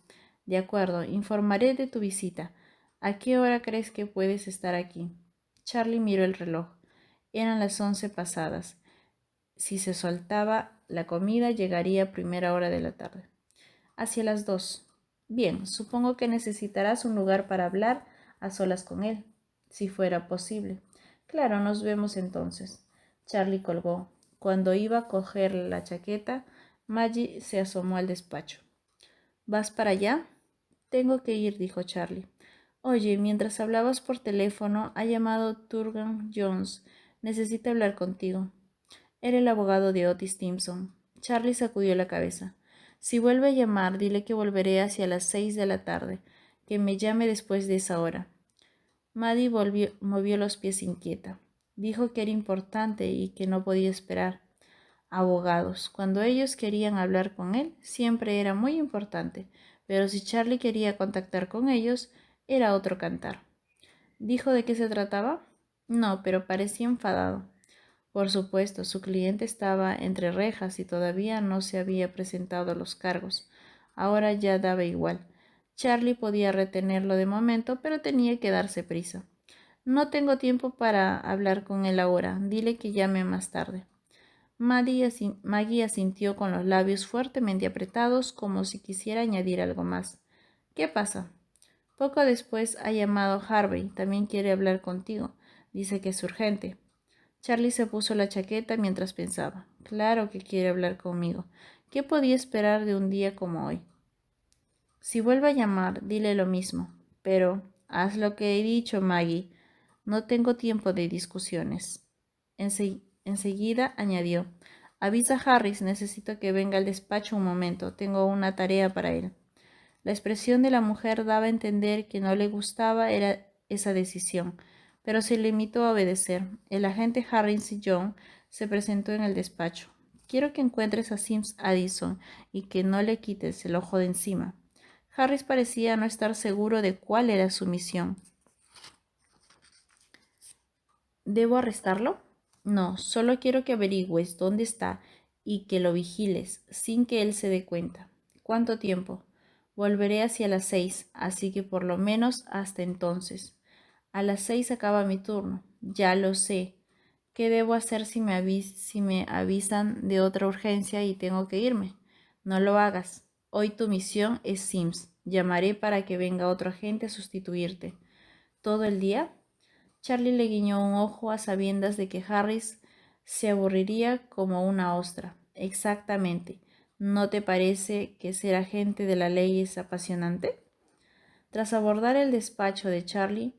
De acuerdo, informaré de tu visita. ¿A qué hora crees que puedes estar aquí? Charlie miró el reloj. Eran las 11 pasadas. Si se soltaba la comida, llegaría a primera hora de la tarde. Hacia las 2. Bien, supongo que necesitarás un lugar para hablar a solas con él, si fuera posible. Claro, nos vemos entonces. Charlie colgó. Cuando iba a coger la chaqueta, Maggie se asomó al despacho. ¿Vas para allá? Tengo que ir, dijo Charlie. Oye, mientras hablabas por teléfono, ha llamado Turgan Jones. Necesita hablar contigo. Era el abogado de Otis Simpson. Charlie sacudió la cabeza. Si vuelve a llamar, dile que volveré hacia las 6 de la tarde, que me llame después de esa hora. Maddie movió los pies inquieta. Dijo que era importante y que no podía esperar. Abogados, cuando ellos querían hablar con él, siempre era muy importante, pero si Charlie quería contactar con ellos, era otro cantar. ¿Dijo de qué se trataba? No, pero parecía enfadado. Por supuesto, su cliente estaba entre rejas y todavía no se había presentado a los cargos. Ahora ya daba igual. Charlie podía retenerlo de momento, pero tenía que darse prisa. No tengo tiempo para hablar con él ahora. Dile que llame más tarde. Maggie asintió con los labios fuertemente apretados como si quisiera añadir algo más. ¿Qué pasa? Poco después ha llamado Harvey. También quiere hablar contigo. Dice que es urgente. Charlie se puso la chaqueta mientras pensaba. Claro que quiere hablar conmigo. ¿Qué podía esperar de un día como hoy? Si vuelve a llamar, dile lo mismo. Pero haz lo que he dicho, Maggie. No tengo tiempo de discusiones. Enseguida añadió. Avisa a Harris, necesito que venga al despacho un momento. Tengo una tarea para él. La expresión de la mujer daba a entender que no le gustaba esa decisión, pero se limitó a obedecer. El agente Harris y John se presentó en el despacho. Quiero que encuentres a Sims Addison y que no le quites el ojo de encima. Harris parecía no estar seguro de cuál era su misión. ¿Debo arrestarlo? No, solo quiero que averigües dónde está y que lo vigiles sin que él se dé cuenta. ¿Cuánto tiempo? Volveré hacia las 6, así que por lo menos hasta entonces. A las 6 acaba mi turno. Ya lo sé. ¿Qué debo hacer si me avisan de otra urgencia y tengo que irme? No lo hagas. Hoy tu misión es Sims. Llamaré para que venga otro agente a sustituirte. ¿Todo el día? Charlie le guiñó un ojo a sabiendas de que Harris se aburriría como una ostra. Exactamente. ¿No te parece que ser agente de la ley es apasionante? Tras abordar el despacho de Charlie,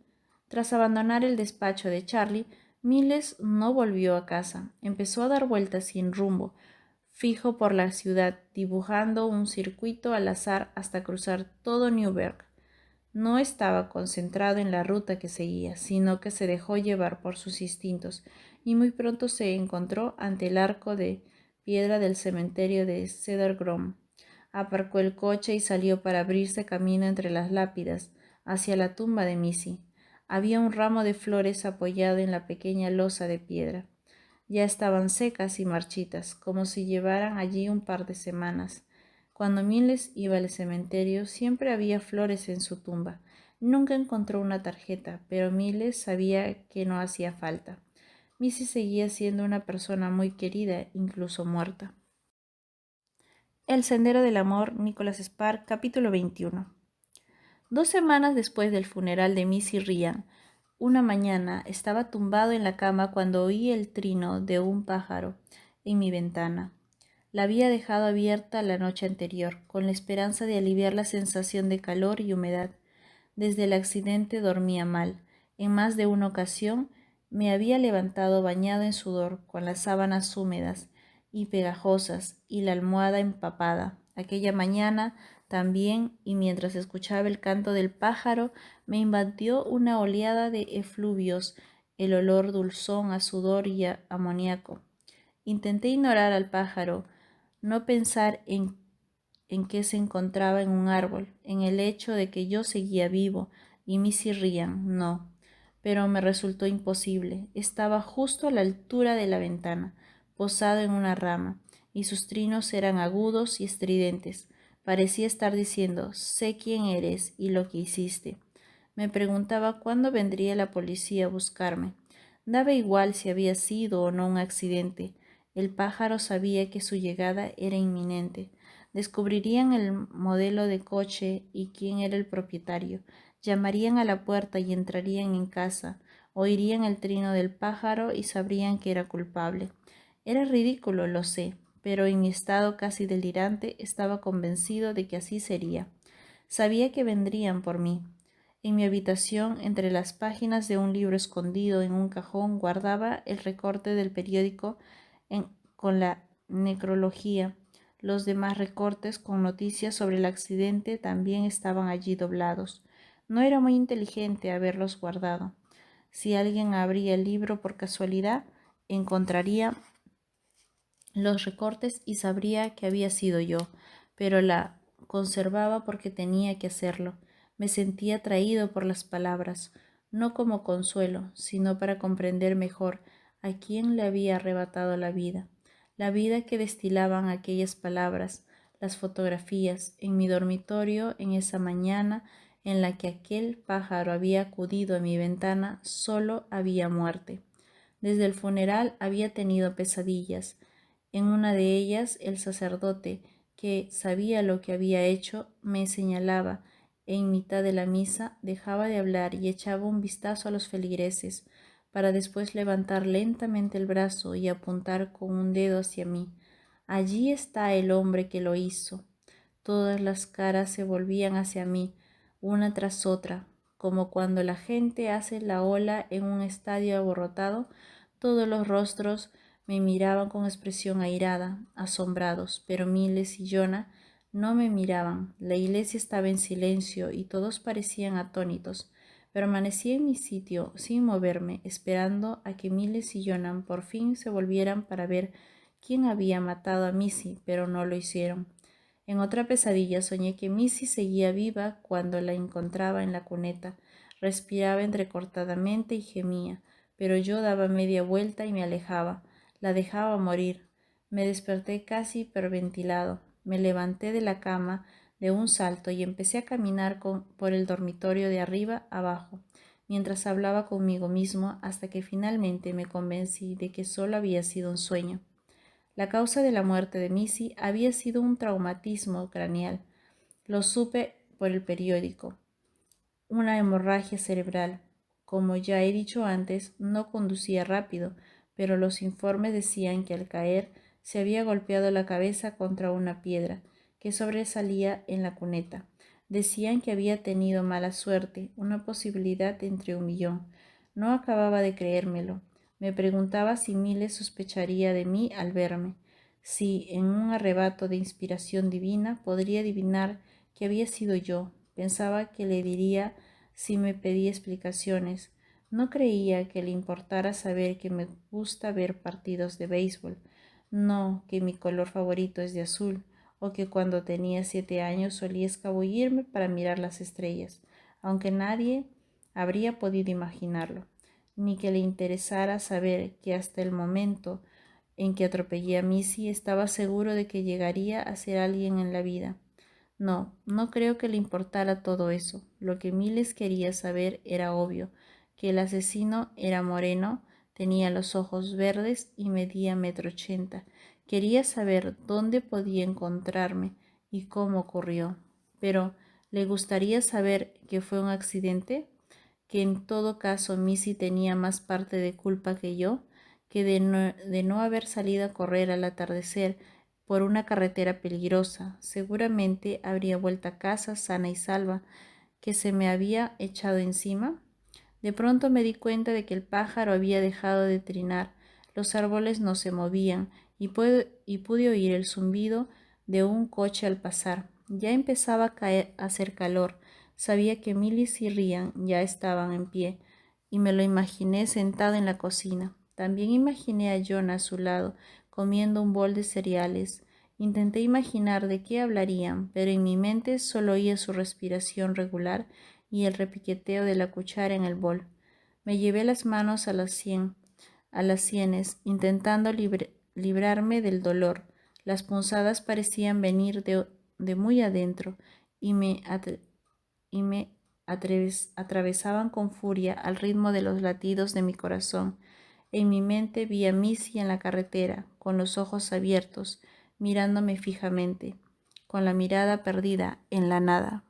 Tras abandonar el despacho de Charlie, Miles no volvió a casa. Empezó a dar vueltas sin rumbo, fijo por la ciudad, dibujando un circuito al azar hasta cruzar todo Newburgh. No estaba concentrado en la ruta que seguía, sino que se dejó llevar por sus instintos, y muy pronto se encontró ante el arco de piedra del cementerio de Cedar Grove. Aparcó el coche y salió para abrirse camino entre las lápidas, hacia la tumba de Missy. Había un ramo de flores apoyado en la pequeña losa de piedra. Ya estaban secas y marchitas, como si llevaran allí un par de semanas. Cuando Miles iba al cementerio, siempre había flores en su tumba. Nunca encontró una tarjeta, pero Miles sabía que no hacía falta. Missy seguía siendo una persona muy querida, incluso muerta. El Sendero del Amor, Nicholas Spark, capítulo 21. 2 semanas después del funeral de Missy Ryan, una mañana estaba tumbado en la cama cuando oí el trino de un pájaro en mi ventana. La había dejado abierta la noche anterior, con la esperanza de aliviar la sensación de calor y humedad. Desde el accidente dormía mal. En más de una ocasión me había levantado bañado en sudor, con las sábanas húmedas y pegajosas y la almohada empapada. Aquella mañana también, y mientras escuchaba el canto del pájaro, me invadió una oleada de efluvios, el olor dulzón a sudor y a amoníaco. Intenté ignorar al pájaro, no pensar en que se encontraba en un árbol, en el hecho de que yo seguía vivo y Missy Ryan no. Pero me resultó imposible. Estaba justo a la altura de la ventana, posado en una rama, y sus trinos eran agudos y estridentes. Parecía estar diciendo, sé quién eres y lo que hiciste. Me preguntaba cuándo vendría la policía a buscarme. Daba igual si había sido o no un accidente. El pájaro sabía que su llegada era inminente. Descubrirían el modelo de coche y quién era el propietario. Llamarían a la puerta y entrarían en casa. Oirían el trino del pájaro y sabrían que era culpable. Era ridículo, lo sé, pero en mi estado casi delirante estaba convencido de que así sería. Sabía que vendrían por mí. En mi habitación, entre las páginas de un libro escondido en un cajón, guardaba el recorte del periódico con la necrología. Los demás recortes con noticias sobre el accidente también estaban allí doblados. No era muy inteligente haberlos guardado. Si alguien abría el libro por casualidad, encontraría los recortes y sabría que había sido yo, pero la conservaba porque tenía que hacerlo. Me sentía atraído por las palabras, no como consuelo, sino para comprender mejor a quién le había arrebatado la vida que destilaban aquellas palabras, las fotografías, en mi dormitorio en esa mañana en la que aquel pájaro había acudido a mi ventana, solo había muerte. Desde el funeral había tenido pesadillas. En una de ellas, el sacerdote, que sabía lo que había hecho, me señalaba, e en mitad de la misa dejaba de hablar y echaba un vistazo a los feligreses, para después levantar lentamente el brazo y apuntar con un dedo hacia mí. Allí está el hombre que lo hizo. Todas las caras se volvían hacia mí, una tras otra, como cuando la gente hace la ola en un estadio abarrotado. Todos los rostros me miraban con expresión airada, asombrados, pero Miles y Jonah no me miraban. La iglesia estaba en silencio y todos parecían atónitos. Permanecí en mi sitio sin moverme, esperando a que Miles y Jonah por fin se volvieran para ver quién había matado a Missy, pero no lo hicieron. En otra pesadilla soñé que Missy seguía viva cuando la encontraba en la cuneta. Respiraba entrecortadamente y gemía, pero yo daba media vuelta y me alejaba. La dejaba morir. Me desperté casi hiperventilado. Me levanté de la cama de un salto y empecé a caminar por el dormitorio de arriba abajo, mientras hablaba conmigo mismo hasta que finalmente me convencí de que solo había sido un sueño. La causa de la muerte de Missy había sido un traumatismo craneal. Lo supe por el periódico. Una hemorragia cerebral. Como ya he dicho antes, no conducía rápido, pero los informes decían que al caer se había golpeado la cabeza contra una piedra que sobresalía en la cuneta. Decían que había tenido mala suerte, una posibilidad entre 1.000.000. No acababa de creérmelo. Me preguntaba si Miles sospecharía de mí al verme, si en un arrebato de inspiración divina podría adivinar que había sido yo. Pensaba que le diría si me pedía explicaciones. No creía que le importara saber que me gusta ver partidos de béisbol, no que mi color favorito es de azul, o que cuando tenía 7 años solía escabullirme para mirar las estrellas, aunque nadie habría podido imaginarlo, ni que le interesara saber que hasta el momento en que atropellé a Missy estaba seguro de que llegaría a ser alguien en la vida. No, no creo que le importara todo eso. Lo que Miles quería saber era obvio, que el asesino era moreno, tenía los ojos verdes y medía 1,80 m. Quería saber dónde podía encontrarme y cómo ocurrió. Pero, ¿le gustaría saber que fue un accidente? Que en todo caso Missy tenía más parte de culpa que yo, que de no haber salido a correr al atardecer por una carretera peligrosa, seguramente habría vuelto a casa sana y salva, que se me había echado encima. De pronto me di cuenta de que el pájaro había dejado de trinar, los árboles no se movían y pude oír el zumbido de un coche al pasar. Ya empezaba a hacer calor. Sabía que Millis y Ryan ya estaban en pie y me lo imaginé sentado en la cocina. También imaginé a John a su lado, comiendo un bol de cereales. Intenté imaginar de qué hablarían, pero en mi mente solo oía su respiración regular y el repiqueteo de la cuchara en el bol. Me llevé las manos a las sienes, intentando librarme del dolor. Las punzadas parecían venir de muy adentro y me atravesaban con furia al ritmo de los latidos de mi corazón. En mi mente vi a Missy en la carretera, con los ojos abiertos, mirándome fijamente, con la mirada perdida en la nada.